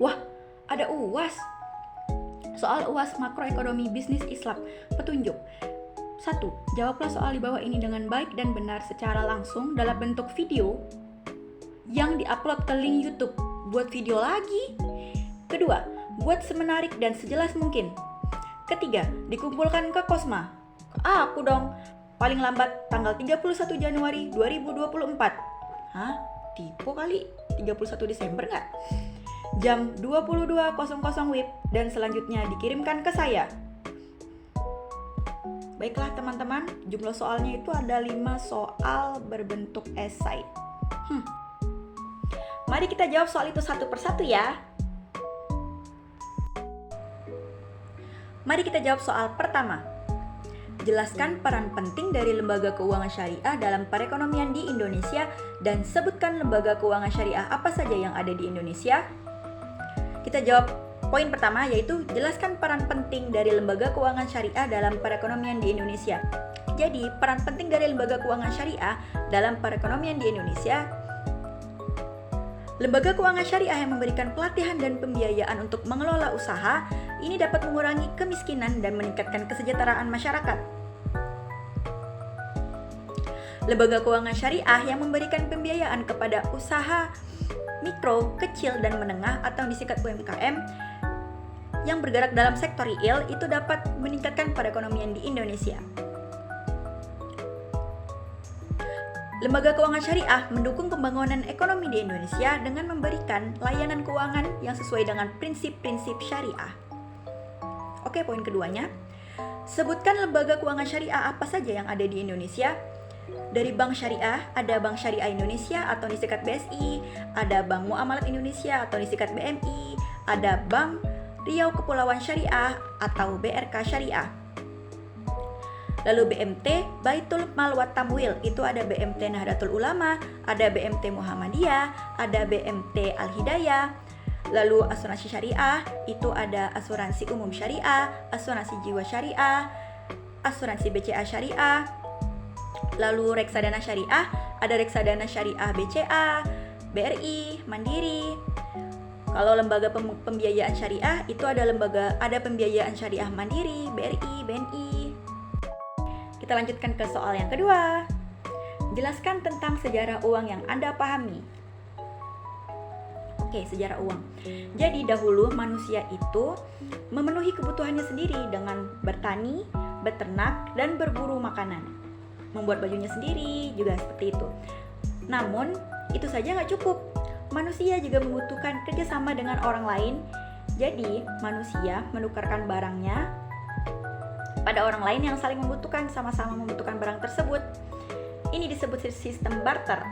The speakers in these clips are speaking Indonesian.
Wah, ada UAS. Soal UAS makroekonomi bisnis Islam. Petunjuk. 1. Jawablah soal di bawah ini dengan baik dan benar secara langsung dalam bentuk video yang diupload ke link YouTube. Buat video lagi. Kedua, buat semenarik dan sejelas mungkin. Ketiga, dikumpulkan ke Kosma. Aku dong. Paling lambat tanggal 31 Januari 2024. Hah? Tipu kali? 31 Desember nggak? Jam 22.00 WIB dan selanjutnya dikirimkan ke saya. Baiklah teman-teman, jumlah soalnya itu ada 5 soal berbentuk esai. Mari kita jawab soal itu satu persatu ya. Mari kita jawab soal pertama. Jelaskan peran penting dari lembaga keuangan syariah dalam perekonomian di Indonesia dan sebutkan lembaga keuangan syariah apa saja yang ada di Indonesia. Kita jawab poin pertama, yaitu jelaskan peran penting dari lembaga keuangan syariah dalam perekonomian di Indonesia. Jadi, peran penting dari lembaga keuangan syariah dalam perekonomian di Indonesia. Lembaga keuangan syariah yang memberikan pelatihan dan pembiayaan untuk mengelola usaha, ini dapat mengurangi kemiskinan dan meningkatkan kesejahteraan masyarakat. Lembaga keuangan syariah yang memberikan pembiayaan kepada usaha mikro, kecil, dan menengah atau disingkat UMKM yang bergerak dalam sektor real itu dapat meningkatkan perekonomian di Indonesia. Lembaga keuangan syariah mendukung pembangunan ekonomi di Indonesia dengan memberikan layanan keuangan yang sesuai dengan prinsip-prinsip syariah. Oke, poin keduanya. Sebutkan lembaga keuangan syariah apa saja yang ada di Indonesia. Dari Bank Syariah, ada Bank Syariah Indonesia atau disingkat BSI, ada Bank Muamalat Indonesia atau disingkat BMI, ada Bank Riau Kepulauan Syariah atau BRK Syariah. Lalu BMT, Baitul Mal wa Tamwil, itu ada BMT Nahdlatul Ulama, ada BMT Muhammadiyah, ada BMT Al-Hidayah. Lalu asuransi syariah, itu ada asuransi umum syariah, asuransi jiwa syariah, asuransi BCA syariah. Lalu reksadana syariah, ada reksadana syariah BCA, BRI, Mandiri. Kalau lembaga pembiayaan syariah itu ada pembiayaan syariah Mandiri, BRI, BNI. Kita lanjutkan ke soal yang kedua. Jelaskan tentang sejarah uang yang Anda pahami. Oke, sejarah uang. Jadi dahulu manusia itu memenuhi kebutuhannya sendiri dengan bertani, beternak, dan berburu makanan. Membuat bajunya sendiri juga seperti itu. Namun, itu saja nggak cukup. Manusia juga membutuhkan kerjasama dengan orang lain. Jadi, manusia menukarkan barangnya pada orang lain yang saling membutuhkan, sama-sama membutuhkan barang tersebut. Ini disebut sistem barter.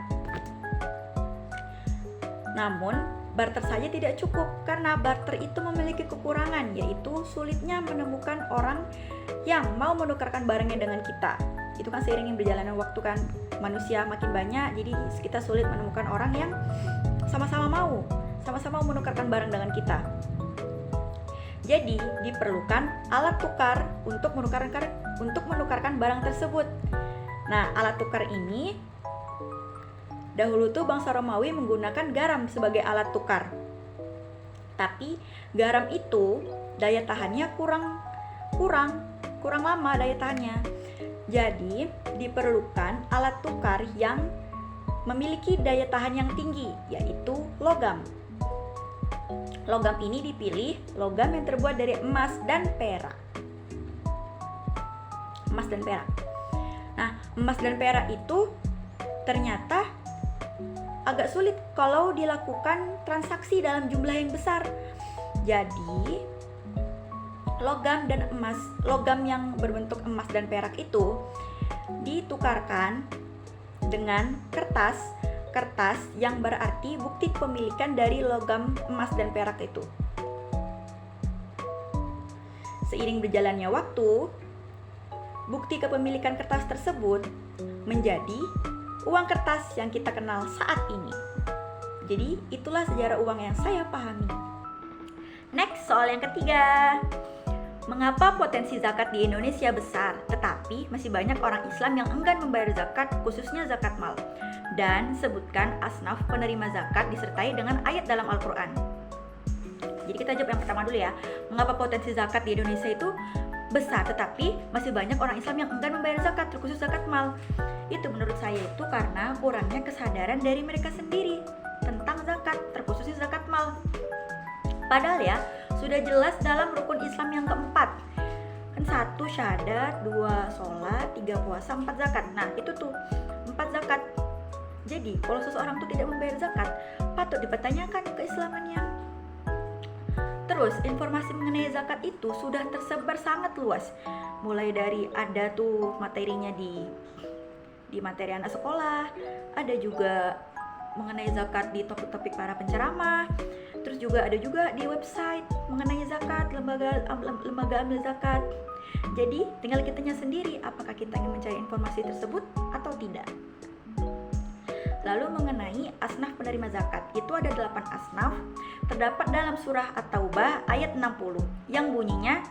Namun, barter saja tidak cukup karena barter itu memiliki kekurangan, yaitu sulitnya menemukan orang yang mau menukarkan barangnya dengan kita. Itu kan seiring berjalannya waktu kan, manusia makin banyak, jadi kita sulit menemukan orang yang sama-sama mau menukarkan barang dengan kita. Jadi diperlukan alat tukar untuk menukarkan barang tersebut. Nah, alat tukar ini dahulu tuh bangsa Romawi menggunakan garam sebagai alat tukar. Tapi garam itu daya tahannya kurang lama daya tahannya. Jadi, diperlukan alat tukar yang memiliki daya tahan yang tinggi, yaitu logam. Logam ini dipilih logam yang terbuat dari emas dan perak. Nah, emas dan perak itu ternyata agak sulit kalau dilakukan transaksi dalam jumlah yang besar. Jadi, logam yang berbentuk emas dan perak itu ditukarkan dengan kertas yang berarti bukti kepemilikan dari logam emas dan perak itu. Seiring berjalannya waktu, bukti kepemilikan kertas tersebut menjadi uang kertas yang kita kenal saat ini. Jadi itulah sejarah uang yang saya pahami. Next, soal yang ketiga. Mengapa potensi zakat di Indonesia besar, tetapi masih banyak orang Islam yang enggan membayar zakat, khususnya zakat mal? Dan sebutkan asnaf penerima zakat disertai dengan ayat dalam Al-Quran. kita jawab yang pertama dulu ya. Mengapa potensi zakat di Indonesia itu besar, tetapi masih banyak orang Islam yang enggan membayar zakat, terkhusus zakat mal? Itu menurut saya itu karena kurangnya kesadaran dari mereka sendiri tentang zakat, terkhususnya zakat mal. Padahal ya, sudah jelas dalam rukun Islam yang keempat. Kan 1 syahadat, 2 sholat, 3 puasa, 4 zakat. Nah, itu tuh 4 zakat. Jadi, kalau seseorang tuh tidak membayar zakat, patut dipertanyakan keislamannya. Terus, informasi mengenai zakat itu sudah tersebar sangat luas. Mulai dari ada tuh materinya di materi anak sekolah, ada juga mengenai zakat di topik-topik para penceramah. Terus juga ada juga di website mengenai zakat, lembaga amil zakat. Jadi, tinggal kitanya sendiri apakah kita ingin mencari informasi tersebut atau tidak. Lalu mengenai asnaf penerima zakat, itu ada 8 asnaf, terdapat dalam surah At-Taubah ayat 60 yang bunyinya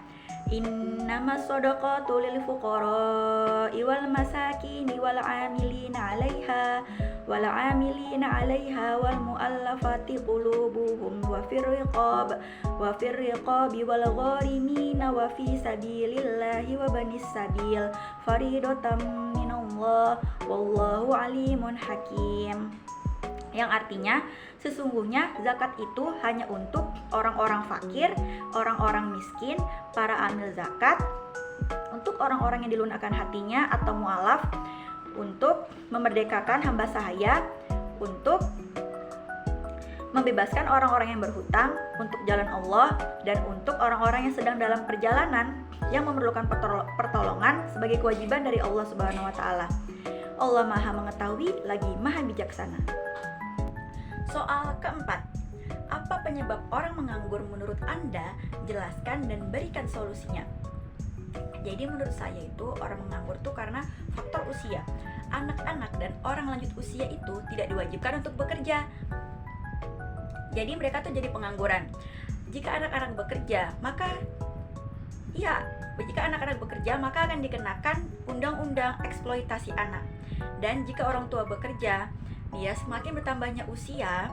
innamas shadaqatu lil fuqara'i wal masakini wal 'amilina 'alaiha wal mu'allafati qulubuhum wa fir riqabi wal gharimina wa fi sabilillahi wa banis sabil faridatan minallah wallahu alimun hakim. Yang artinya sesungguhnya zakat itu hanya untuk orang-orang fakir, orang-orang miskin, para amil zakat, untuk orang-orang yang dilunakkan hatinya atau mu'alaf, untuk memerdekakan hamba sahaya, untuk membebaskan orang-orang yang berhutang untuk jalan Allah, dan untuk orang-orang yang sedang dalam perjalanan yang memerlukan pertolongan sebagai kewajiban dari Allah Subhanahu wa taala. Allah Maha mengetahui lagi Maha bijaksana. Soal keempat, apa penyebab orang menganggur menurut Anda? Jelaskan dan berikan solusinya. Jadi menurut saya itu orang menganggur tuh karena faktor usia. Anak-anak dan orang lanjut usia itu tidak diwajibkan untuk bekerja. Jadi mereka tuh jadi pengangguran. Jika anak-anak bekerja, maka akan dikenakan undang-undang eksploitasi anak. Dan jika orang tua bekerja, dia semakin bertambahnya usia,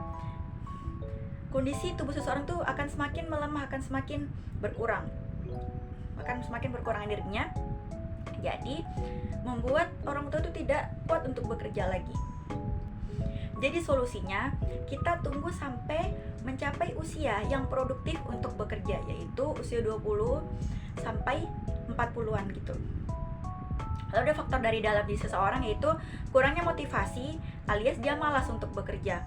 kondisi tubuh seseorang tuh akan semakin melemah, akan semakin berkurang energinya. Jadi membuat orang tua itu tidak kuat untuk bekerja lagi. Jadi solusinya kita tunggu sampai mencapai usia yang produktif untuk bekerja, yaitu usia 20 sampai 40-an gitu. Lalu ada faktor dari dalam diri seseorang, yaitu kurangnya motivasi alias dia malas untuk bekerja.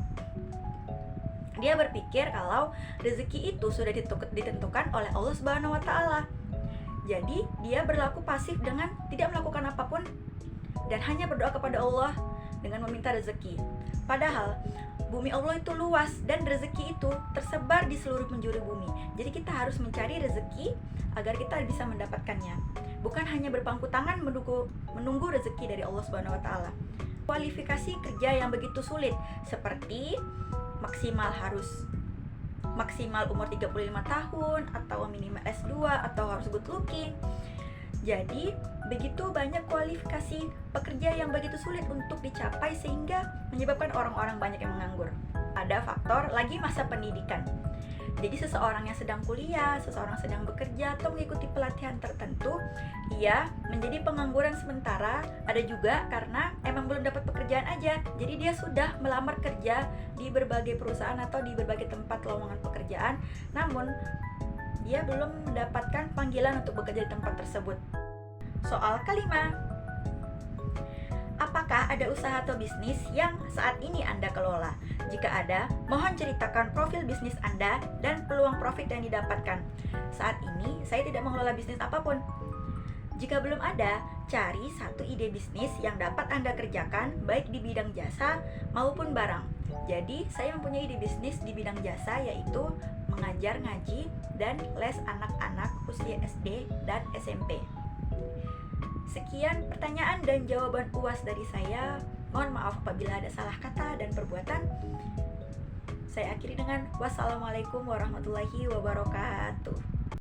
Dia berpikir kalau rezeki itu sudah ditentukan oleh Allah Subhanahu wa taala. Jadi dia berlaku pasif dengan tidak melakukan apapun dan hanya berdoa kepada Allah dengan meminta rezeki. Padahal bumi Allah itu luas dan rezeki itu tersebar di seluruh penjuru bumi. Jadi kita harus mencari rezeki agar kita bisa mendapatkannya. Bukan hanya berpangku tangan menunggu rezeki dari Allah Subhanahu wa taala. Kualifikasi kerja yang begitu sulit seperti maksimal umur 35 tahun atau minimal S2 atau harus good looking. Jadi begitu banyak kualifikasi pekerja yang begitu sulit untuk dicapai sehingga menyebabkan orang-orang banyak yang menganggur. Ada faktor lagi masa pendidikan. Jadi seseorang yang sedang kuliah, seseorang sedang bekerja atau mengikuti pelatihan tertentu, ia menjadi pengangguran sementara. Ada juga karena emang belum dapat pekerjaan aja. Jadi dia sudah melamar kerja di berbagai perusahaan atau di berbagai tempat lowongan pekerjaan, namun dia belum mendapatkan panggilan untuk bekerja di tempat tersebut. Soal kelima, apakah ada usaha atau bisnis yang saat ini Anda kelola? Jika ada, mohon ceritakan profil bisnis Anda dan peluang profit yang didapatkan. Saat ini, saya tidak mengelola bisnis apapun. Jika belum ada, cari satu ide bisnis yang dapat Anda kerjakan baik di bidang jasa maupun barang. Jadi, saya mempunyai ide bisnis di bidang jasa, yaitu mengajar ngaji dan les anak-anak usia SD dan SMP. Sekian pertanyaan dan jawaban UAS dari saya. Mohon maaf apabila ada salah kata dan perbuatan. Saya akhiri dengan wassalamualaikum warahmatullahi wabarakatuh.